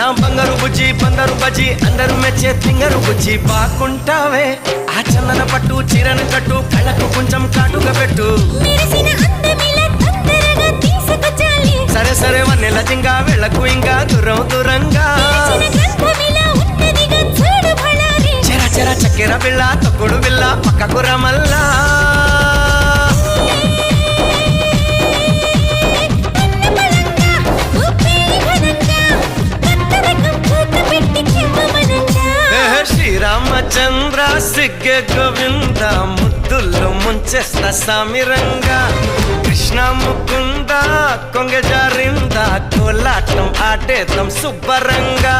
నా బంగారు బుజ్జి బంగారు బజ్జి అందరూ మెచ్చే తింగరు బుజ్జి బాగుంటావే ఆ చందన పట్టు చీరను కట్టు కళ్ళకు కొంచెం కాటుగా పెట్టు సరే సరే వన్నెల జింగా వెళ్ళకు ఇంకా దూరం దూరంగా చెర చెర చక్కెర బిళ్ళ తొక్కుడు బిళ్ళ పక్కకు రమల్లా శ్రీరామచంద్ర సిగ్గె గోవింద ముద్దుల్లో ముంచేస్తా సామిరంగా కృష్ణ ముకుంద కొంగ జారింద కోలాటం ఆడేద్దాం శుభ్రంగా